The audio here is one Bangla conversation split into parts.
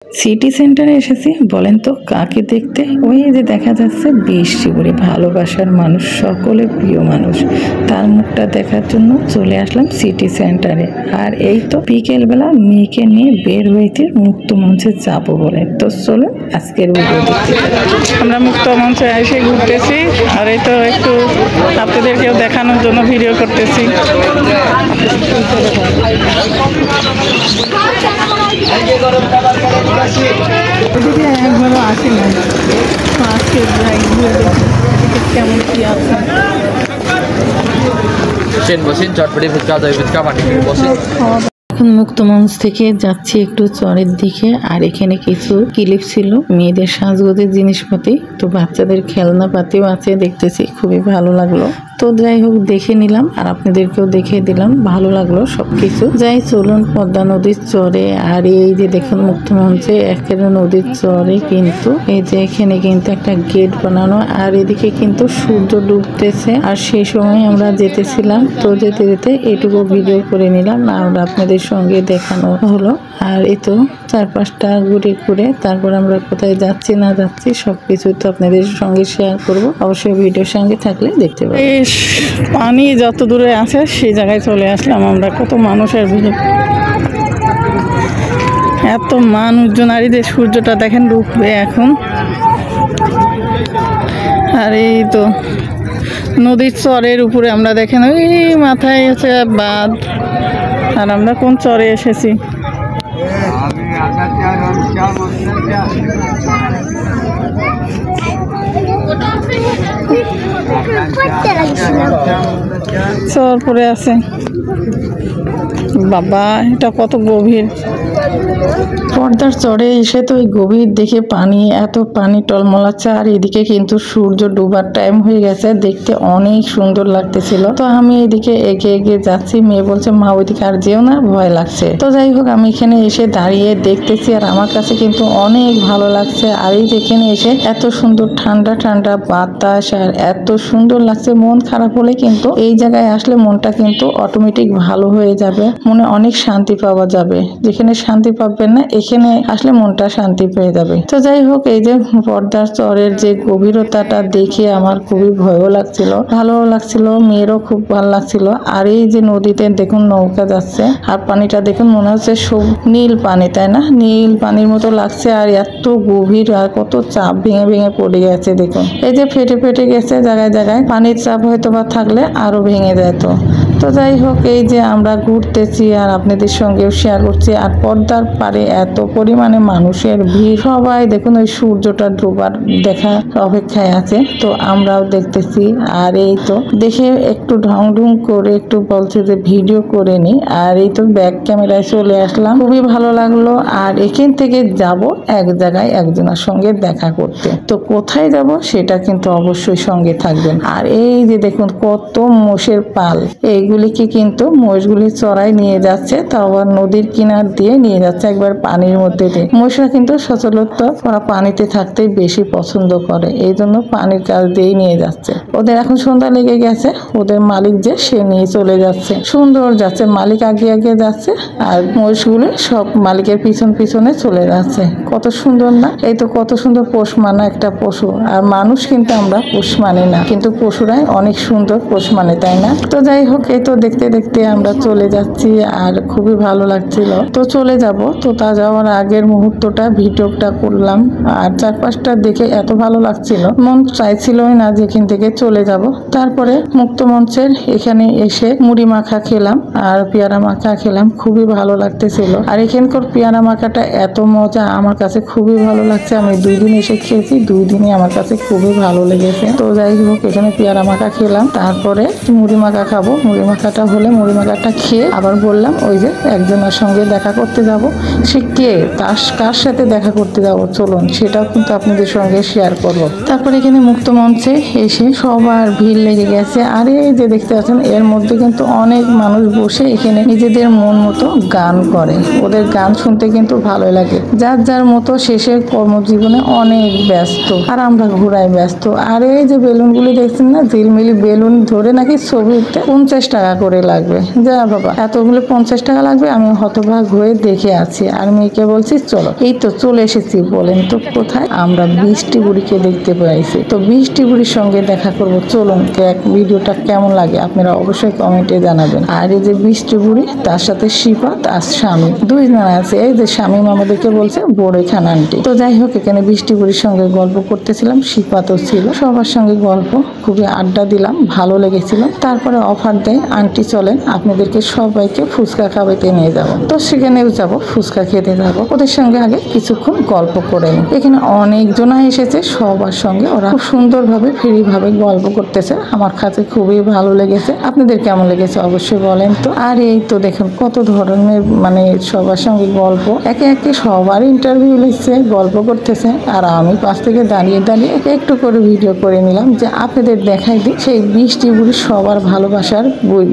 সিটি সেন্টারে এসেছি বলেন তো কাকে দেখতে? ওই যে দেখা যাচ্ছে বৃষ্টিপুরে ভালোবাসার মানুষ, সকলের প্রিয় মানুষ, তার মুখটা দেখার জন্য চলে আসলাম সিটি সেন্টারে। আর এই তো বিকেলবেলা মেয়েকে নিয়ে বের হয়েছে মুক্ত মঞ্চে যাবো বলে। তো চলুন আজকের ভিডিও দেখতে। আমরা মুক্ত মঞ্চে এসে ঘুরতেছি, আর এই তো একটু আপনাদেরকেও দেখানোর জন্য ভিডিও করতেছি। একবারও আসি না, আজকে কেমন কি আছে। এখন মুক্ত মঞ্চ থেকে যাচ্ছি একটু চরের দিকে। আর এখানে কিছু ক্লিপ ছিল মেয়েদের সাজগোজের জিনিসপাতি, তো বাচ্চাদের খেলনাপাতিও আছে দেখতেছি, খুবই ভালো লাগলো। তো যাই হোক দেখে নিলাম আর আপনাদেরকেও দেখিয়ে দিলাম, ভালো লাগলো সবকিছু। যাই চলুন পদ্মা নদীর চরে। আর এই যে দেখুন মুক্ত মঞ্চে একেবারে নদীর চরে কিন্তু এই যে এখানে কিন্তু একটা গেট বানানো, আর এদিকে কিন্তু সূর্য ডুবতেছে। আর সেই সময় আমরা যেতেছিলাম, তো যেতে যেতে এটুকু ভিডিও করে নিলাম আর আপনাদের সঙ্গে দেখানো হলো। আর এই তো চারপাশটা ঘুরে ঘুরে তারপর আমরা কোথায় যাচ্ছি না যাচ্ছি সবকিছু তো আপনাদের সঙ্গে শেয়ার করব। অবশ্যই ভিডিওর সঙ্গে থাকলে দেখতে পাবেন। পানি যত দূরে আছে সেই জায়গায় চলে আসলাম আমরা। কত মানুষের ভিড়, এত মানুষজন। আর এই যে সূর্যটা দেখেন ডুববে এখন। আর এই তো নদীর চরের উপরে আমরা দেখেন ওই মাথায় হচ্ছে বাঁধ। আর আমরা কোন চরে এসেছি? চর পরে আছে বাবা, এটা কত গভীর। পর্দার চরে এসে তো ওই গভীর দেখে পানি, এত পানি টলমলাচ্ছে। আর এদিকে কিন্তু সূর্য ডুবার টাইম হয়ে গেছে, দেখতে অনেক সুন্দর লাগতেছিল। তো আমি এদিকে এগিয়ে এগিয়ে যাচ্ছি, মেয়ে বলছে মা ওইদিকে আর যেও না, ভয় লাগছে। তো যাই হোক আমি এখানে এসে দাঁড়িয়ে দেখতেছি আর আমার কাছে কিন্তু অনেক ভালো লাগছে। আর এই যেখানে এসে এত সুন্দর ঠান্ডা ঠান্ডা বাতাস আর এত সুন্দর লাগছে, মন খারাপ হলে কিন্তু এই জায়গায় আসলে মনটা কিন্তু অটোমেটিক ভালো হয়ে যাবে, মনে অনেক শান্তি পাওয়া যাবে। যেখানে শান্তি পাবেন না এখানে আসলে মনটা শান্তি পেয়ে যাবে। তো যাই হোক এই যে পর্দার চরের যে গভীরতাটা দেখে আমার খুবই ভয়ও লাগছিল, ভালোও লাগছিল, মেয়েরও খুব ভালো লাগছিল। আর এই যে নদীতে দেখুন নৌকা যাচ্ছে আর পানিটা দেখুন মনে হচ্ছে সব নীল পানি, তাই না? নীল পানির মতো লাগছে। আর এত গভীর আর কত চাপ ভেঙে ভেঙে পড়ে গেছে দেখুন, এই যে ফেটে ফেটে গেছে জায়গায় জায়গায়। পানির চাপ হয়তো বা থাকলে আরো ভেঙে যেত। তো যাই হোক এই যে আমরা ঘুরতেছি আর আপনাদের সঙ্গেও শেয়ার করছি। আর পর্দার পারে এত পরিমাণে মানুষের ভিড়, সবাই দেখুন ওই সূর্যটা ডোবার দেখার অপেক্ষায় আছে। তো আমরাও দেখতেছি। আর এই তো দেখে একটু ঢং ঢং করে একটু বলছে যে ভিডিও করে নি। আর এই তো ব্যাক ক্যামেরায় চলে আসলাম, খুবই ভালো লাগলো। আর এখান থেকে যাব এক জায়গায় একজনের সঙ্গে দেখা করতে। তো কোথায় যাব সেটা কিন্তু অবশ্যই সঙ্গে থাকবেন। আর এই যে দেখুন কত মোষের পাল, এইগুলিকে কিন্তু মোষগুলি চড়াই নিয়ে যাচ্ছে, তাও আবার নদীর কিনার দিয়ে নিয়ে যাচ্ছে একবার পানির মধ্যে দিয়ে। মোষরা কিন্তু সচরাচর ওরা পানিতে থাকতেই বেশি পছন্দ করে, এই জন্য পানির কাছ দিয়েই নিয়ে যাচ্ছে। ওদের এখন সন্ধ্যা লেগে গেছে, ওদের মালিক যে সে নিয়ে চলে যাচ্ছে, সুন্দর যাচ্ছে, মালিক আগে আগে যাচ্ছে আর মোষগুলি সব মালিকের পিছন পিছনে চলে যাচ্ছে। কত সুন্দর না? এই তো কত সুন্দর পোষ মানা একটা পশু। আর মানুষ কিন্তু আমরা পোষ মানি না, কিন্তু পশুরাই অনেক সুন্দর পোষ মানে, তাই না? তো যাই হোক এই তো দেখতে দেখতে আমরা চলে যাচ্ছি আর খুবই ভালো লাগছিল। তো চলে যাব, তো তা যাওয়ার আগের মুহূর্তটা ভিডিওটা করলাম। আর চারপাশটা দেখে এত ভালো লাগছিল, মন চাইছিলই না যেখান থেকে চলে যাব। তারপরে মুক্ত মঞ্চের এখানে এসে মুড়ি মাখা খেলাম আর পেয়ারা মাখা খেলাম, খুবই ভালো লাগতেছিল। আর এখানকার পেয়ারা মাখাটা এত মজা, আমার কাছে খুবই ভালো লাগছে। আমি 2 দিন এসে খেয়েছি, 2 দিনই আমার কাছে খুবই ভালো লেগেছে। তো যাই হোক এখানে পেয়ারা মাখা খেলাম, তারপরে মুড়ি মাখা খাবো। মুড়ি মাখাটা হলে মুড়ি মাখাটা খেয়ে আবার বললাম ওই যে একজনের সঙ্গে দেখা করতে যাব। সে কে, কার সাথে দেখা করতে যাব চলুন সেটাও কিন্তু আপনাদের সঙ্গে শেয়ার করব। তারপরে এখানে মুক্ত মঞ্চে এসে সবার ভিড় লেগে গেছে। আর এই যে দেখতে পাচ্ছেন এর মধ্যে কিন্তু অনেক মানুষ বসে এখানে নিজেদের মন মতো গান করে। ওদের গান শুনতে কিন্তু ভালোই লাগে। যার যার মতো শেষের কর্মজীবনে অনেক ব্যস্ত, আর আমরা ঘোরায় ব্যস্ত। আর এই যে বেলুনগুলি দেখছেন না, ঝিলমিলি বেলুন ধরে নাকি ছবি উঠতে 50 টাকা করে লাগবে। যা বাবা, এতগুলো 50 টাকা লাগবে? আমি হতবাক হয়ে দেখে আছি আর মেয়েকে বলছি চলো। এই তো চলে এসেছি। বলেন তো কোথায়? আমরা বৃষ্টি বুড়িকে দেখতে পাইছি। তো বৃষ্টি বুড়ির সঙ্গে দেখা করব, চলুন। ভিডিওটা কেমন লাগে আপনারা অবশ্যই কমেন্টে জানাবেন। আর এই যে বৃষ্টি বুড়ি, তার সাথে শিপাত আর স্বামী, দুইজন আছে। এই যে স্বামী আমাদেরকে বলছে বড়ে খান আন্টি। তো যাই হোক, এখানে বৃষ্টি বুড়ির সঙ্গে গল্প করতেছিলাম, শিপাতও ছিল, সবার সঙ্গে গল্প, খুবই আড্ডা দিলাম, ভালো লেগেছিল। তারপরে অফার দেয়, আন্টি চলেন আপনাদেরকে সবাইকে ফুচকা খাওয়াইতে নিয়ে যাব। তো সেখানেও যাব, ফুচকা খেতে যাব। ওদের সঙ্গে আগে কিছুক্ষণ গল্প করে নিই। এখানে অনেকজন এসেছে, সবার সঙ্গে ওরা খুব সুন্দরভাবে ফ্রি ভাবে গল্প করতেছে। আমার কাছে খুবই ভালো লেগেছে। আপনাদের কেমন লেগেছে অবশ্যই বলেন তো। আর এই তো দেখুন কত ধরনের মানে সবার সঙ্গে গল্প, একে একে সবার ইন্টারভিউ নিচ্ছে, গল্প করতেছে। আর আমি পাশ থেকে দাঁড়িয়ে দাঁড়িয়ে একটু করে ভিডিও করে নিলাম, যে আপনাদের দেখাই দিই সেই বৃষ্টি বুড়ি, সবার ভালোবাসার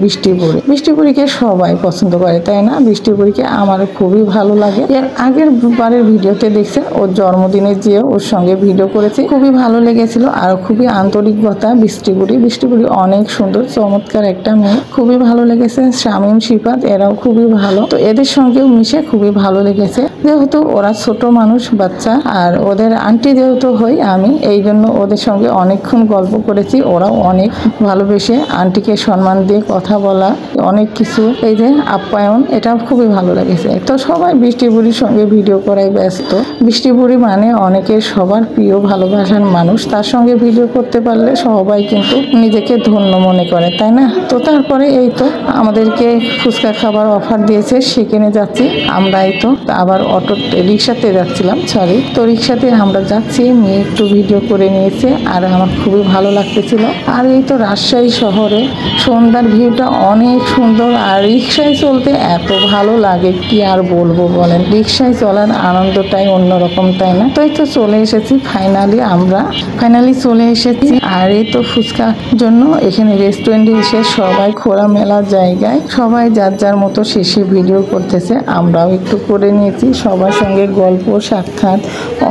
বৃষ্টি বুড়ি। বৃষ্টি বুড়িকে সবাই পছন্দ করে, তাই না? বৃষ্টি বুড়িকে আমার খুবই ভালো লাগে। এর আগের বারের ভিডিওতে দেখছেন ওর জন্মদিনে যেও ওর সঙ্গে ভিডিও করেছি, খুবই ভালো লেগেছিল। আর খুবই আন্তরিকতা বৃষ্টি বুড়ি। বৃষ্টি বুড়ি অনেক সুন্দর, চমৎকার একটা মেয়ে, খুবই ভালো লেগেছে। শামীম, শিফাত এরাও খুবই ভালো। তো এদের সঙ্গেও মিশে খুবই ভালো লেগেছে। যেহেতু ওরা ছোট মানুষ, বাচ্চা, আর ওদের আন্টি যেহেতু হই আমি, এই জন্য ওদের সঙ্গে অনেকক্ষণ গল্প করেছি। ওরাও অনেক ভালোবেসে আন্টিকে সম্মান দিয়ে কথা বলা, অনেক কিছু এই যে আপ্যায়ন, এটা খুবই ভালো লেগেছে। তো সবাই বৃষ্টি বুড়ির সঙ্গে ভিডিও করায় ব্যস্ত। বৃষ্টি বুড়ি মানে অনেকের সবার প্রিয় ভালোবাসার মানুষ, তার সঙ্গে ভিডিও করতে পারলে সবাই কিন্তু নিজেকে ধন্য মনে করে, তাই না? তো তারপরে এই তো আমাদেরকে ফুচকা খাবার অফার দিয়েছে, সেখানে যাচ্ছি আমরা। এই তো আবার অটো রিক্সাতে যাচ্ছিলাম, সরি। তো রিক্সাতে আমরা যাচ্ছি, মেয়ে একটু ভিডিও করে নিয়েছে আর আমার খুবই ভালো লাগতেছিল। আর এই তো রাজশাহী শহরে সন্ধ্যার ভিউটা অনেক সুন্দর। আর রিক্সায় চলতে এত ভালো লাগে, কি আর বলবো বলেন। রিক্সায় চলার আনন্দটাই অন্যরকম, তাই না? তো এই তো চলে এসেছি ফাইনালি চলে এসেছি। আর এই তো ফুচকার জন্য এখানে রেস্টুরেন্টে এসে সবাই খোলামেলা জায়গায় সবাই যার যার মতো শেষে ভিডিও করতেছে, আমরাও একটু করে নিয়েছি। সবার সঙ্গে গল্প সাক্ষাৎ,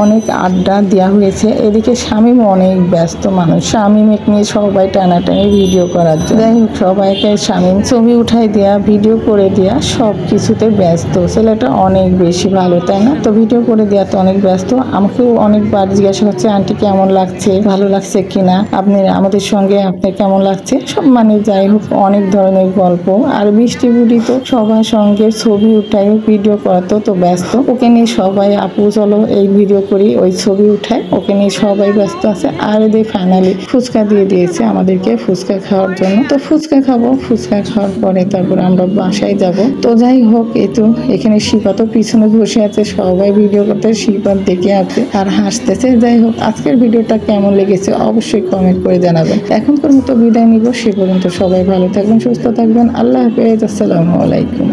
অনেক আড্ডা দেওয়া হয়েছে। এদিকে শামীম অনেক ব্যস্ত মানুষ, শামীমকে নিয়ে সবাই টানাটানি ভিডিও করার জন্য। যাই হোক, সবাইকে শামীম ছবি উঠাই দেয়া, ভিডিও করে দেয়া, সব কিছুতে ব্যস্ত। ছেলেটা অনেক বেশি ভালো, তাই না? তো ভিডিও করে দেওয়া তো অনেক ব্যস্ত। আমাকেও অনেকবার জিজ্ঞাসা হচ্ছে আন্টি কেমন লাগছে, ভালো লাগছে কিনা, আপনি আমাদের সঙ্গে আপনার কেমন লাগছে, সব মানে যাই হোক অনেক ধরনের গল্প। আর বৃষ্টি বুড়ি তো সবার সঙ্গে ছবি উঠাই, ভিডিও করাতো তো ব্যস্ত। ওকে নিয়ে সবাই আপু চলো এই ভিডিও করি, ওই ছবি উঠায়, ওকে নিয়ে সবাই ব্যস্ত আছে। আর এদের ফাইনালি ফুচকা দিয়ে দিয়েছে আমাদেরকে ফুচকা খাওয়ার জন্য। তো ফুচকা খাবো, ফুচকা খাওয়ার পরে তারপর আমরা বাসায় যাব। তো যাই হোক, এই তো এখানে শিপাত পিছনে বসে আছে, সবাই ভিডিও করতে শিপাত দেখে আছে আর হাসতেছে। যাই হোক, আজকের ভিডিওটা কেমন লেগেছে অবশ্যই কমেন্ট করে জানাবেন। এখনকার মতো বিদায় নিব, সে পর্যন্ত সবাই ভালো থাকবেন, সুস্থ থাকবেন। আল্লাহ হাফেজ, আসসালামু আলাইকুম।